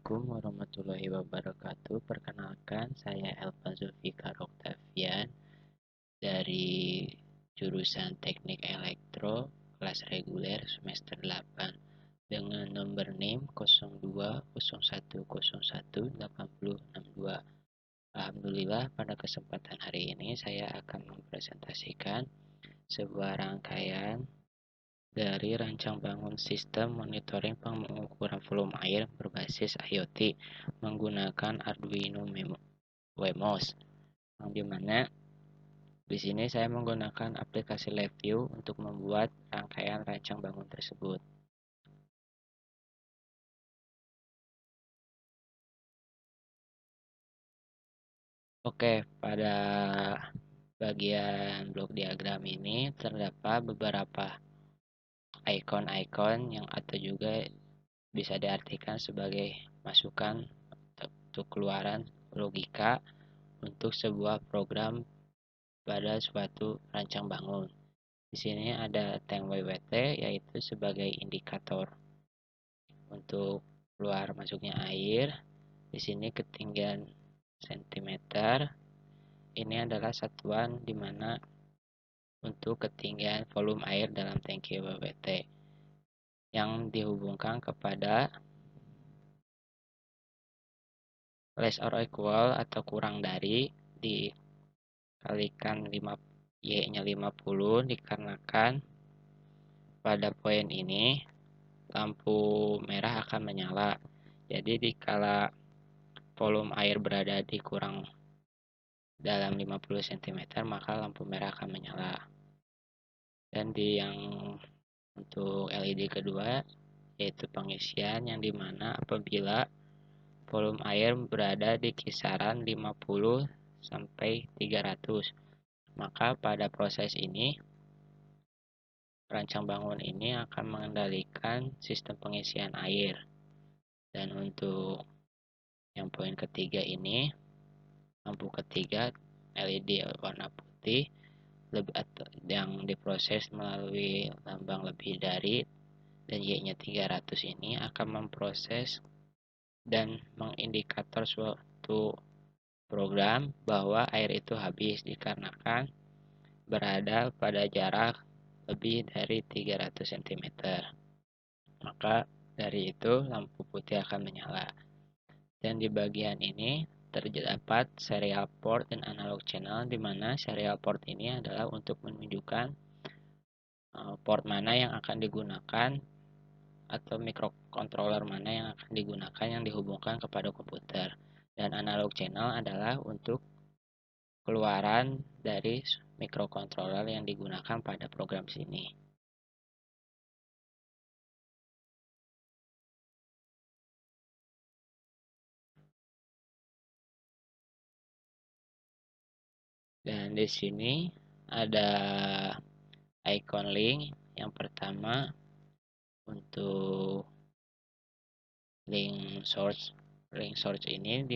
Assalamualaikum warahmatullahi wabarakatuh. Perkenalkan, saya Elva Zulfikar Oktavian dari jurusan Teknik Elektro kelas reguler semester 8 dengan nomor NIM 0201018062. Alhamdulillah, pada kesempatan hari ini saya akan mempresentasikan sebuah rangkaian dari rancang bangun sistem monitoring pengukuran volume air berbasis IoT menggunakan Arduino Wemos, yang dimana di sini saya menggunakan aplikasi LabVIEW untuk membuat rangkaian rancang bangun tersebut. Oke, pada bagian blok diagram ini terdapat beberapa ikon-ikon yang atau juga bisa diartikan sebagai masukan untuk keluaran logika untuk sebuah program pada suatu rancang bangun. Di sini ada tank WWT yaitu sebagai indikator untuk keluar masuknya air. Di sini ketinggian sentimeter. Ini adalah satuan di mana untuk ketinggian volume air dalam tangki WWT yang dihubungkan kepada less or equal atau kurang dari dikalikan 5 Y-nya 50 dikarenakan pada poin ini lampu merah akan menyala. Jadi dikala volume air berada di kurang dalam 50 cm maka lampu merah akan menyala. Dan di yang untuk LED kedua yaitu pengisian yang dimana apabila volume air berada di kisaran 50 sampai 300 maka pada proses ini rancang bangun ini akan mengendalikan sistem pengisian air. Dan untuk yang poin ketiga ini, lampu ketiga LED warna putih yang diproses melalui lambang lebih dari dan Y-nya 300 ini akan memproses dan mengindikator suatu program bahwa air itu habis dikarenakan berada pada jarak lebih dari 300 cm. Maka dari itu lampu putih akan menyala. Dan di bagian ini terdapat serial port dan analog channel, di mana serial port ini adalah untuk menunjukkan port mana yang akan digunakan atau microcontroller mana yang akan digunakan yang dihubungkan kepada komputer. Dan analog channel adalah untuk keluaran dari microcontroller yang digunakan pada program sini. Dan di sini ada icon link. Yang pertama untuk link source ini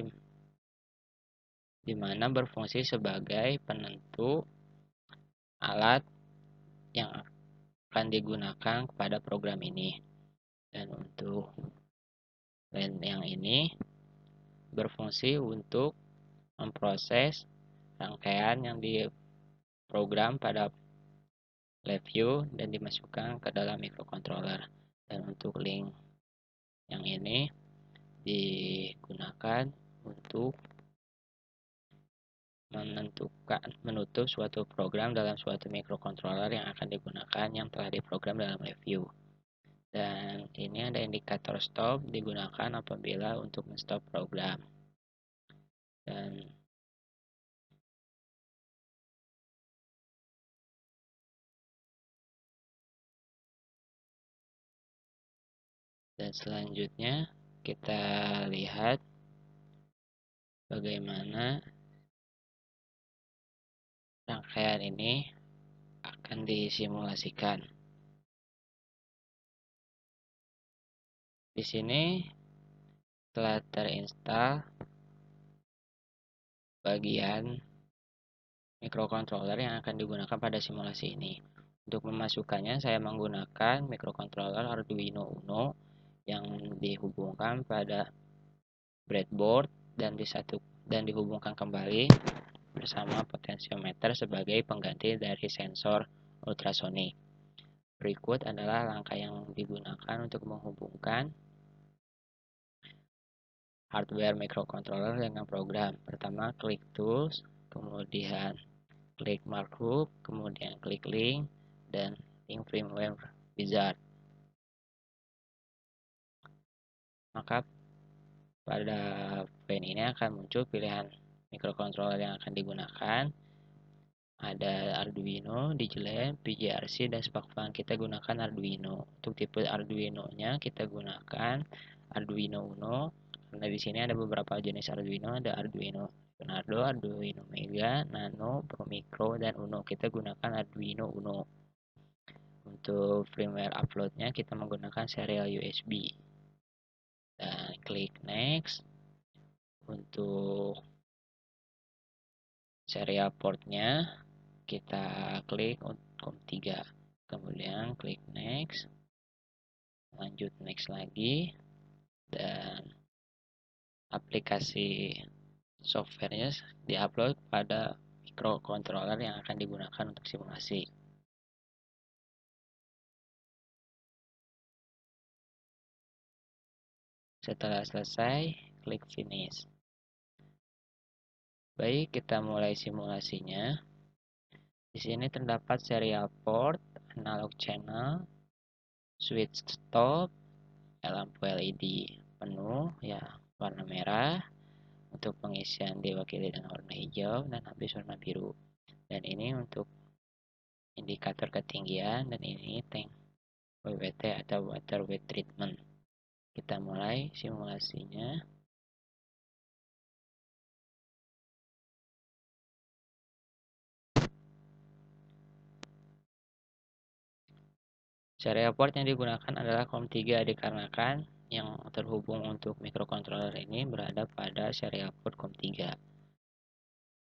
di mana berfungsi sebagai penentu alat yang akan digunakan pada program ini. Dan untuk link yang ini berfungsi untuk memproses rangkaian yang diprogram pada LabVIEW dan dimasukkan ke dalam microcontroller. Dan untuk link yang ini digunakan untuk menutup suatu program dalam suatu microcontroller yang akan digunakan yang telah diprogram dalam LabVIEW. Dan ini ada indikator stop digunakan apabila untuk men-stop program. Dan selanjutnya kita lihat bagaimana rangkaian ini akan disimulasikan. Di sini telah terinstall bagian microcontroller yang akan digunakan pada simulasi ini. Untuk memasukkannya saya menggunakan microcontroller Arduino Uno yang dihubungkan pada breadboard dan dihubungkan kembali bersama potensiometer sebagai pengganti dari sensor ultrasonik. Berikut adalah langkah yang digunakan untuk menghubungkan hardware microcontroller dengan program. Pertama, klik tools, kemudian klik markup, kemudian klik link, dan link firmware wizard. Maka pada poin ini akan muncul pilihan microcontroller yang akan digunakan. Ada Arduino, DigiLab, PGRC, dan spakfun. Kita gunakan Arduino. Untuk tipe Arduino-nya kita gunakan Arduino Uno. Karena di sini ada beberapa jenis Arduino, ada Arduino Leonardo, Arduino Mega, Nano, Pro Micro, dan Uno. Kita gunakan Arduino Uno. Untuk firmware uploadnya kita menggunakan serial USB. Dan klik next. Untuk serial portnya kita klik COM3, kemudian klik next, lanjut next lagi, dan aplikasi softwarenya diupload pada microcontroller yang akan digunakan untuk simulasi. Setelah selesai, klik finish. Baik, kita mulai simulasinya. Di sini terdapat serial port, analog channel, switch stop, lampu LED penuh ya warna merah. Untuk pengisian diwakili dengan warna hijau dan habis warna biru. Dan ini untuk indikator ketinggian, dan ini tank WWT atau water weight treatment. Kita mulai simulasinya. Serial port yang digunakan adalah COM3 dikarenakan yang terhubung untuk microcontroller ini berada pada serial port COM3.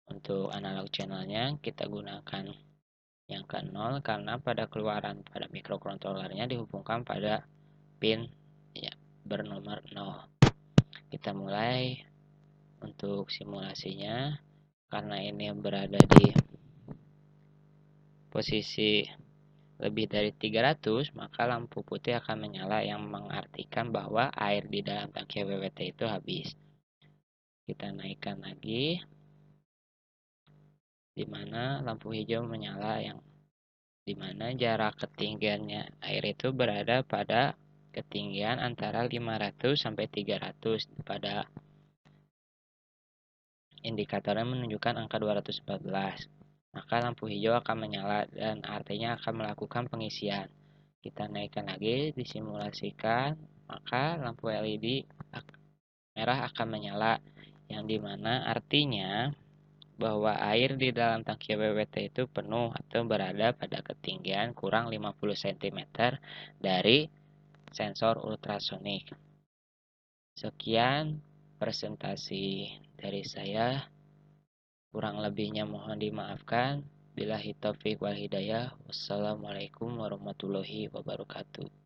Untuk analog channelnya kita gunakan yang ke 0 karena pada keluaran pada microcontrollernya dihubungkan pada pin ya, bernomor 0. Kita mulai untuk simulasinya. Karena ini berada di posisi lebih dari 300, maka lampu putih akan menyala yang mengartikan bahwa air di dalam tangki WWT itu habis. Kita naikkan lagi, di mana lampu hijau menyala, yang di mana jarak ketinggiannya air itu berada pada ketinggian antara 500 sampai 300. Pada indikatornya menunjukkan angka 214. Maka lampu hijau akan menyala dan artinya akan melakukan pengisian. Kita naikkan lagi, disimulasikan, maka lampu LED merah akan menyala, yang dimana artinya bahwa air di dalam tangki WWT itu penuh atau berada pada ketinggian kurang 50 cm dari sensor ultrasonik. Sekian presentasi dari saya. Kurang lebihnya mohon dimaafkan. Billahi taufiq wal hidayah. Wassalamualaikum warahmatullahi wabarakatuh.